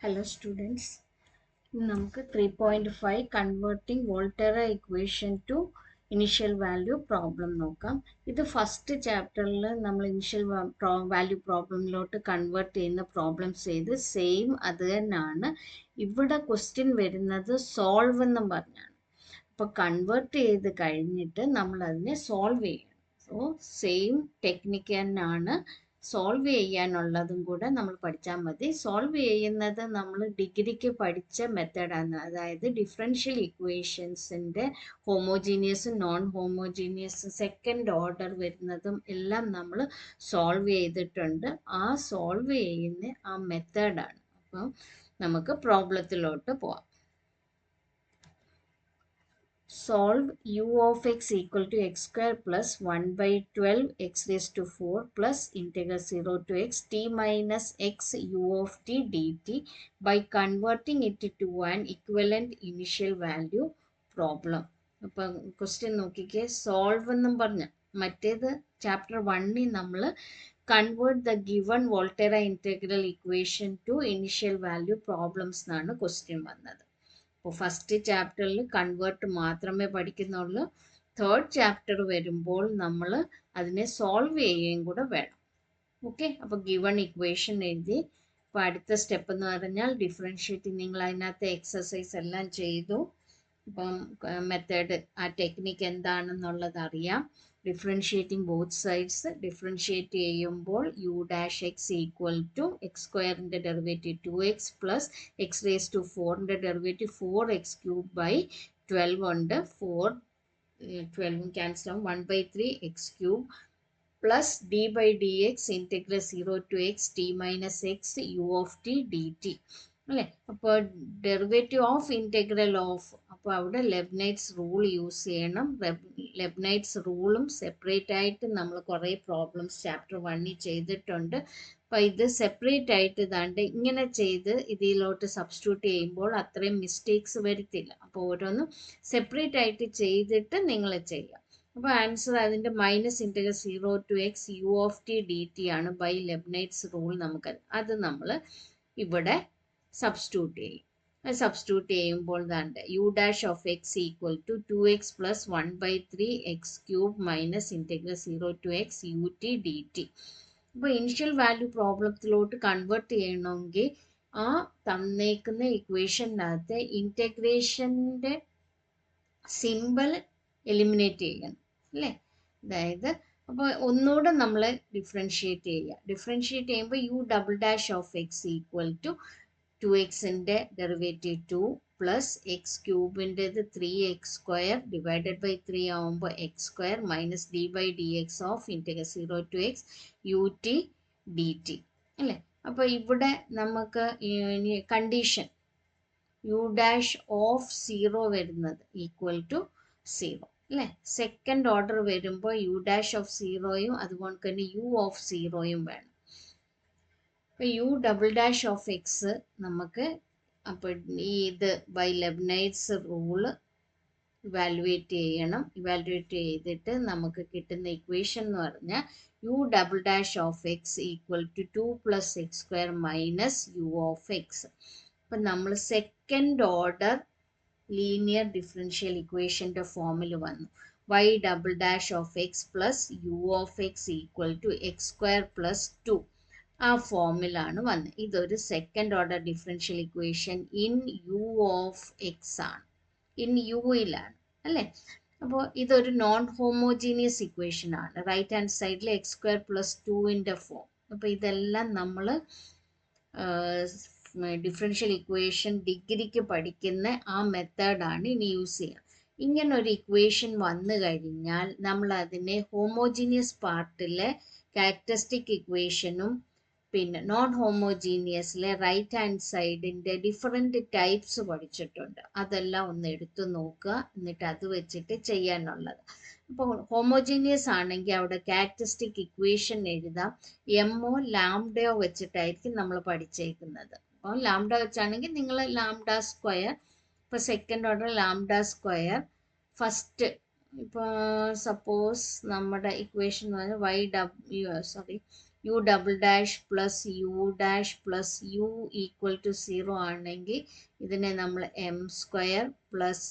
Hello students. നമുക്ക് 3.5 converting Volterra equation two initial value problem നോക്കാം. ഇത് ഫസ്റ്റ് ചാപ്റ്ററിൽ നമ്മൾ ഇനിഷ്യൽ വാല്യൂ പ്രോബ്ലമിലോട്ട് കൺവേർട്ട് ചെയ്യുന്ന പ്രോബ്ലംസ് ചെയ്ത് സെയിം അത് തന്നെയാണ് ഇവിടെ ക്വസ്റ്റ്യൻ വരുന്നത് സോൾവ് എന്നും പറഞ്ഞാണ്. അപ്പോൾ കൺവേർട്ട് ചെയ്ത് കഴിഞ്ഞിട്ട് നമ്മൾ അതിനെ സോൾവ് ചെയ്യണം. സോ സെയിം ടെക്നിക്ക് തന്നെയാണ് സോൾവ് ചെയ്യാനുള്ളതും കൂടെ നമ്മൾ പഠിച്ചാൽ മതി. സോൾവ് ചെയ്യുന്നത് നമ്മൾ ഡിഗ്രിക്ക് പഠിച്ച മെത്തേഡാണ്. അതായത് ഡിഫറൻഷ്യൽ ഇക്വേഷൻസിൻ്റെ ഹോമോജീനിയസും നോൺ ഹോമോജീനിയസും സെക്കൻഡ് ഓർഡർ വരുന്നതും എല്ലാം നമ്മൾ സോൾവ് ചെയ്തിട്ടുണ്ട്. ആ സോൾവ് ചെയ്യുന്ന ആ മെത്തേഡാണ്. അപ്പം നമുക്ക് പ്രോബ്ലത്തിലോട്ട് പോവാം. Solve u of x equal to x square plus 1 by 12 x raised to 4 plus integral 0 to x t minus x u of t dt by converting it to an equivalent initial value problem. അപ്പം question നോക്കിക്കേ, solve എന്നും പറഞ്ഞ് മറ്റേത് chapter 1ൽ നമ്മൾ convert the given Volterra integral equation two initial value problems എന്നാണ് question വന്നത്. അപ്പോൾ ഫസ്റ്റ് ചാപ്റ്ററിൽ കൺവേർട്ട് മാത്രമേ പഠിക്കുന്നുള്ളൂ. തേർഡ് ചാപ്റ്റർ വരുമ്പോൾ നമ്മൾ അതിനെ സോൾവ് ചെയ്യുകയും കൂടെ വേണം. ഓക്കെ, അപ്പോൾ ഗിവൺ ഇക്വേഷൻ എഴുതി. അപ്പോൾ അടുത്ത സ്റ്റെപ്പ് എന്ന് പറഞ്ഞാൽ ഡിഫറൻഷ്യേറ്റിംഗ്. നിങ്ങൾ അതിനകത്ത് എക്സസൈസ് എല്ലാം ചെയ്തു. അപ്പം മെത്തേഡ് ആ ടെക്നിക്ക് എന്താണെന്നുള്ളത് അറിയാം. Differentiating both sides. ഡിഫറൻഷ്യേറ്റ് ചെയ്യുമ്പോൾ u dash x equal to x സ്ക്വയറിൻ്റെ derivative 2x plus x raise to 4ൻ്റെ ഡെറിവേറ്റീവ് 4x ക്യൂബ് ബൈ 12 ഉണ്ട്. 12 ക്യാൻസൽ ആവും. 1/3 x cube plus d by d x integral 0 to x t minus x u of t d t അല്ലേ. അപ്പോൾ derivative of integral of, അപ്പോൾ അവിടെ ലെബ്നൈറ്റ്സ് rule use ചെയ്യണം. ലെബ്നൈറ്റ്സ് റൂളും separate ആയിട്ട് നമ്മൾ കുറേ പ്രോബ്ലംസ് ചാപ്റ്റർ 1ൽ ചെയ്തിട്ടുണ്ട്. അപ്പോൾ ഇത് സെപ്പറേറ്റ് ആയിട്ട് ഇതാണ്ട് ഇങ്ങനെ ചെയ്ത് ഇതിലോട്ട് സബ്സ്റ്റിറ്റ്യൂട്ട് ചെയ്യുമ്പോൾ അത്രയും മിസ്റ്റേക്സ് വരത്തില്ല. അപ്പോൾ ഓരോന്നും സെപ്പറേറ്റ് ആയിട്ട് ചെയ്തിട്ട് നിങ്ങൾ ചെയ്യുക. അപ്പോൾ ആൻസർ അതിൻ്റെ minus integral 0 to x u of t d t ആണ് ബൈ ലെബ്നൈറ്റ്സ് റൂൾ. നമുക്ക് അത് നമ്മൾ ഇവിടെ സബ്സ്റ്റിറ്റ്യൂട്ട് ചെയ്യും. സബ്സ്റ്റിറ്റ്യൂട്ട് ചെയ്യുമ്പോൾ ദാണ്ട് u dash of x equal to 2x plus 1/3 x cube minus integral 0 to x u t d t. അപ്പോൾ initial value പ്രോബ്ലത്തിലോട്ട് കൺവേർട്ട് ചെയ്യണമെങ്കിൽ ആ തന്നേക്കുന്ന ഇക്വേഷനകത്ത് ഇൻറ്റഗ്രേഷൻ്റെ സിമ്പിൾ എലിമിനേറ്റ് ചെയ്യണം അല്ലേ. അതായത് അപ്പോൾ ഒന്നുകൂടെ നമ്മൾ ഡിഫറൻഷ്യേറ്റ് ചെയ്യുക. ഡിഫറൻഷ്യേറ്റ് ചെയ്യുമ്പോൾ u double dash of x equal to 2xൻ്റെ ഡെറിവേറ്റീവ് 2 പ്ലസ് എക്സ് ക്യൂബിൻ്റെത് 3x സ്ക്വയർ ഡിവൈഡഡ് ബൈ 3 ആവുമ്പോൾ x square minus d by d x of integral 0 to x u t d t അല്ലേ. അപ്പോൾ ഇവിടെ നമുക്ക് condition U dash of 0 വരുന്നത് equal to 0 അല്ലേ. Second order വരുമ്പോൾ യു ഡാഷ് ഓഫ് 0യും അതുപോലെ തന്നെ യു ഓഫ് 0യും വേണം. അപ്പോൾ u double dash of x നമുക്ക് അപ്പോൾ ഇത് ബൈ ലെബ്നൈറ്റ്സ് റൂള് ഇവാലുവേറ്റ് ചെയ്യണം. ഇവാലുവേറ്റ് ചെയ്തിട്ട് നമുക്ക് കിട്ടുന്ന ഇക്വേഷൻ എന്ന് പറഞ്ഞാൽ u double dash of x equal to 2 plus x square minus u of x. അപ്പം നമ്മൾ സെക്കൻഡ് ഓർഡർ ലീനിയർ ഡിഫറൻഷ്യൽ ഇക്വേഷൻ്റെ ഫോമിൽ വന്നു. y double dash of x plus u of x equal to x square plus 2 ആ ഫോമിലാണ് വന്നത്. ഇതൊരു second order differential equation in u of x ആണ്, ഇൻ യുയിലാണ് അല്ലേ. അപ്പോൾ ഇതൊരു നോൺ ഹോമോജീനിയസ് ഇക്വേഷൻ ആണ്. റൈറ്റ് ഹാൻഡ് സൈഡിൽ എക്സ് സ്ക്വയർ പ്ലസ് 2ൻ്റെ ഫോം. അപ്പോൾ ഇതെല്ലാം നമ്മൾ ഡിഫറൻഷ്യൽ ഇക്വേഷൻ ഡിഗ്രിക്ക് പഠിക്കുന്ന ആ മെത്തേഡാണ് ഇനി യൂസ് ചെയ്യുക. ഇങ്ങനൊരു ഇക്വേഷൻ വന്നു കഴിഞ്ഞാൽ നമ്മൾ അതിനെ ഹോമോജീനിയസ് പാർട്ടിലെ ക്യാരക്ടറിസ്റ്റിക് ഇക്വേഷനും പിന്നെ നോൺ ഹോമോജീനിയസിലെ റൈറ്റ് ഹാൻഡ് സൈഡിൻ്റെ ഡിഫറെൻറ്റ് ടൈപ്സ് പഠിച്ചിട്ടുണ്ട്. അതെല്ലാം ഒന്ന് എടുത്തു നോക്കുക, എന്നിട്ട് അത് വെച്ചിട്ട് ചെയ്യാനുള്ളത്. അപ്പോൾ ഹോമോജീനിയസ് ആണെങ്കിൽ അവിടെ ക്യാരക്ടറിസ്റ്റിക് ഇക്വേഷൻ എഴുതാം. എമ്മോ ലാംഡയോ വെച്ചിട്ടായിരിക്കും നമ്മൾ പഠിച്ചേക്കുന്നത്. അപ്പോൾ ലാംഡ വെച്ചാണെങ്കിൽ നിങ്ങൾ ലാംഡ സ്ക്വയർ, ഇപ്പോൾ second order lambda square first. ഇപ്പോൾ സപ്പോസ് നമ്മുടെ ഇക്വേഷൻ എന്ന് പറഞ്ഞാൽ u double dash plus u dash plus u equal to 0 ആണെങ്കിൽ ഇതിനെ നമ്മൾ m square plus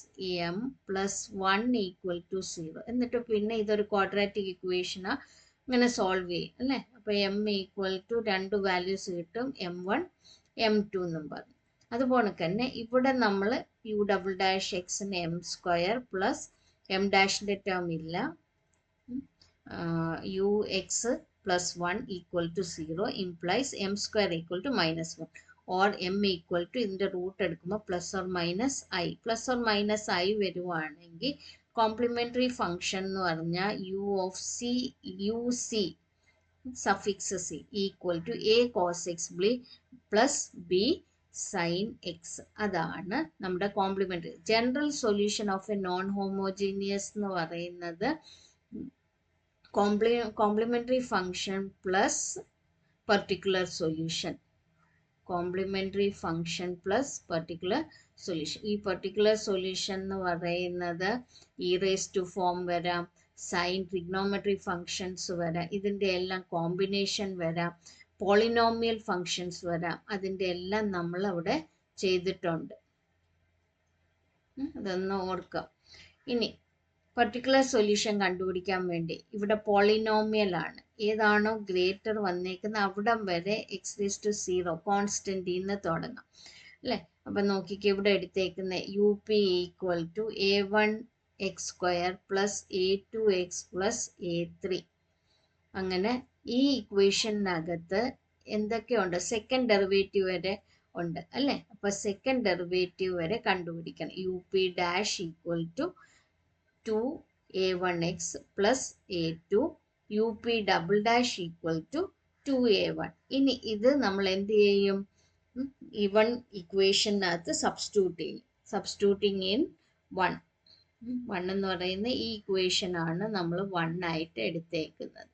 m plus 1 equal to 0. എന്നിട്ട് പിന്നെ ഇതൊരു ക്വാഡ്രാറ്റിക് ഇക്വേഷനാണ്, ഇങ്ങനെ സോൾവ് ചെയ്യും അല്ലേ. അപ്പോൾ എം ഈക്വൽ ടു 2 വാല്യൂസ് കിട്ടും, M1 M2 എന്നും പറഞ്ഞു. അതുപോലെ തന്നെ ഇവിടെ നമ്മൾ യു ഡബിൾ ഡാഷ് എക്സിന് എം സ്ക്വയർ പ്ലസ് എം ഡാഷിൻ്റെ ടേം ഇല്ല, u x plus 1 equal to 0 implies m square equal to minus 1 or m equal to ഇതിൻ്റെ റൂട്ട് എടുക്കുമ്പോൾ plus or minus i വരുവാണെങ്കിൽ കോംപ്ലിമെൻ്ററി ഫംഗ്ഷൻ എന്ന് പറഞ്ഞാൽ u c suffix c equal to a cos x plus b sin x. അതാണ് നമ്മുടെ complementary. General solution of a non homogeneous എന്ന് പറയുന്നത് complementary function plus particular solution. Complementary function plus particular solution. ഈ particular solution എന്ന് പറയുന്നത് e raised to form വരാം, sign trigonometry functions വരാം, ഇതിൻ്റെ എല്ലാം കോമ്പിനേഷൻ വരാം, പോളിനോമിയൽ ഫങ്ഷൻസ് വരാം. അതിൻ്റെ എല്ലാം നമ്മൾ അവിടെ ചെയ്തിട്ടുണ്ട്. അതൊന്ന് ഓർക്കാം. ഇനി പർട്ടിക്കുലർ സൊല്യൂഷൻ കണ്ടുപിടിക്കാൻ വേണ്ടി ഇവിടെ പോളിനോമിയൽ ആണ്, ഏതാണോ ഗ്രേറ്റർ വന്നേക്കുന്നത് അവിടം വരെ എക്സ് റേസ് ടു 0 കോൺസ്റ്റൻറ്റിൽ നിന്ന് തുടങ്ങാം അല്ലേ. അപ്പം നോക്കിക്ക് ഇവിടെ എടുത്തേക്കുന്ന u p equal to A1 x square plus A2 x plus A3. അങ്ങനെ ഈ ഇക്വേഷനകത്ത് എന്തൊക്കെയുണ്ട്, സെക്കൻഡ് ഡെറിവേറ്റീവ് വരെ ഉണ്ട് അല്ലേ. അപ്പോൾ സെക്കൻഡ് ഡെറിവേറ്റീവ് വരെ കണ്ടുപിടിക്കണം. U p dash equal to 2a1x plus a2 up double dash equal to 2a1. ഇനി ഇത് നമ്മൾ എന്ത് ചെയ്യും, ഇവൺ ഇക്വേഷനകത്ത് സബ്സ്റ്റിറ്റ്യൂട്ട് ചെയ്യും. സബ്സ്റ്റിറ്റ്യൂട്ടിങ് ഇൻ 1 എന്ന് പറയുന്ന ഈ ഇക്വേഷനാണ് നമ്മൾ 1 ആയിട്ട് എടുത്തേക്കുന്നത്.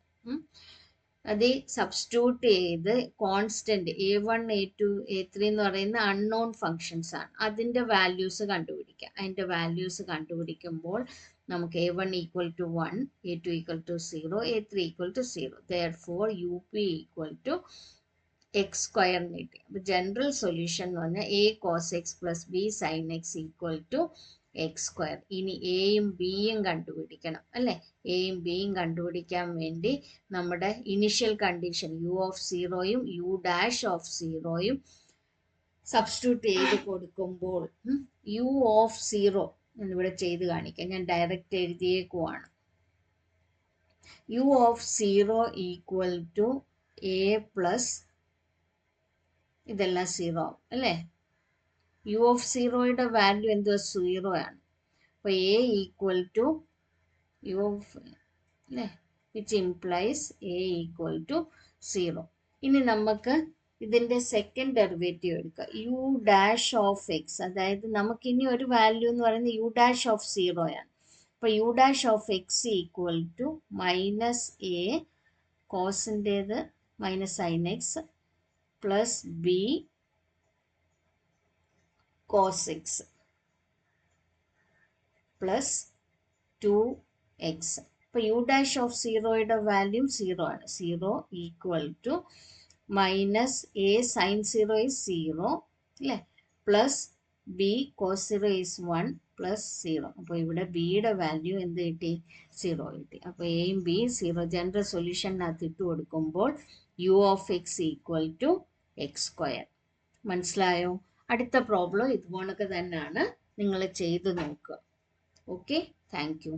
അത് സബ്സ്റ്റിറ്റ്യൂട്ട് ചെയ്ത് കോൺസ്റ്റന്റ് A1 A2 A3 എന്ന് പറയുന്ന അൺനോൺ ഫങ്ഷൻസ് ആണ്, അതിൻ്റെ വാല്യൂസ് കണ്ടുപിടിക്കാം. അതിൻ്റെ വാല്യൂസ് കണ്ടുപിടിക്കുമ്പോൾ നമുക്ക് A1 equal to 1, A2 equal to 0, A3 equal to 0. therefore UP equal to x square കിട്ടി. അപ്പോൾ ജനറൽ സൊല്യൂഷൻ എന്ന് പറഞ്ഞാൽ A cos x plus B sin x equal to x square. ഇനി എയും ബിയും കണ്ടുപിടിക്കണം അല്ലേ. എയും ബിയും കണ്ടുപിടിക്കാൻ വേണ്ടി നമ്മുടെ ഇനിഷ്യൽ കണ്ടീഷൻ യു ഓഫ് 0യും യു ഡാഷ് ഓഫ് 0യും സബ്സ്റ്റിറ്റ്യൂട്ട് ചെയ്ത് കൊടുക്കുമ്പോൾ യു ഓഫ് 0 എന്നിവിടെ ചെയ്ത് കാണിക്കാം, ഞാൻ ഡയറക്റ്റ് എഴുതിയേക്കുവാണ്. U of 0 equal to a plus ഇതെല്ലാം 0 അല്ലേ. യു ഓഫ് 0യുടെ വാല്യൂ എന്തുവാ, 0 ആണ്. അപ്പോൾ a equal to u of അല്ലേ, which implies a equal to 0. ഇനി നമുക്ക് ഇതിൻ്റെ സെക്കൻഡ് ഡെറിവേറ്റീവ് എടുക്കുക, യു ഡാഷ് ഓഫ് എക്സ്. അതായത് നമുക്കിനി ഒരു വാല്യൂ എന്ന് പറയുന്നത് യു ഡാഷ് ഓഫ് 0 ആണ്. അപ്പോൾ u dash of x equal to minus a കോസിൻ്റേത് minus sine x plus b cos x plus 2x. അപ്പോൾ യു ഡാഷ് ഓഫ് 0യുടെ വാല്യൂ 0 ആണ്. 0 equal to minus a sine 0 is 0 അല്ലേ, plus b cos 0 is 1 plus 0. അപ്പോൾ ഇവിടെ ബിയുടെ value എന്ത് കിട്ടി, 0 കിട്ടി. അപ്പോൾ എയും ബി 0 ജനറൽ സൊല്യൂഷനകത്ത് ഇട്ട് കൊടുക്കുമ്പോൾ u of x equal to x square. മനസ്സിലായോ? അടുത്ത പ്രോബ്ലം ഇതുപോലൊക്കെ തന്നെയാണ്, നിങ്ങൾ ചെയ്ത് നോക്കുക. Okay, thank you.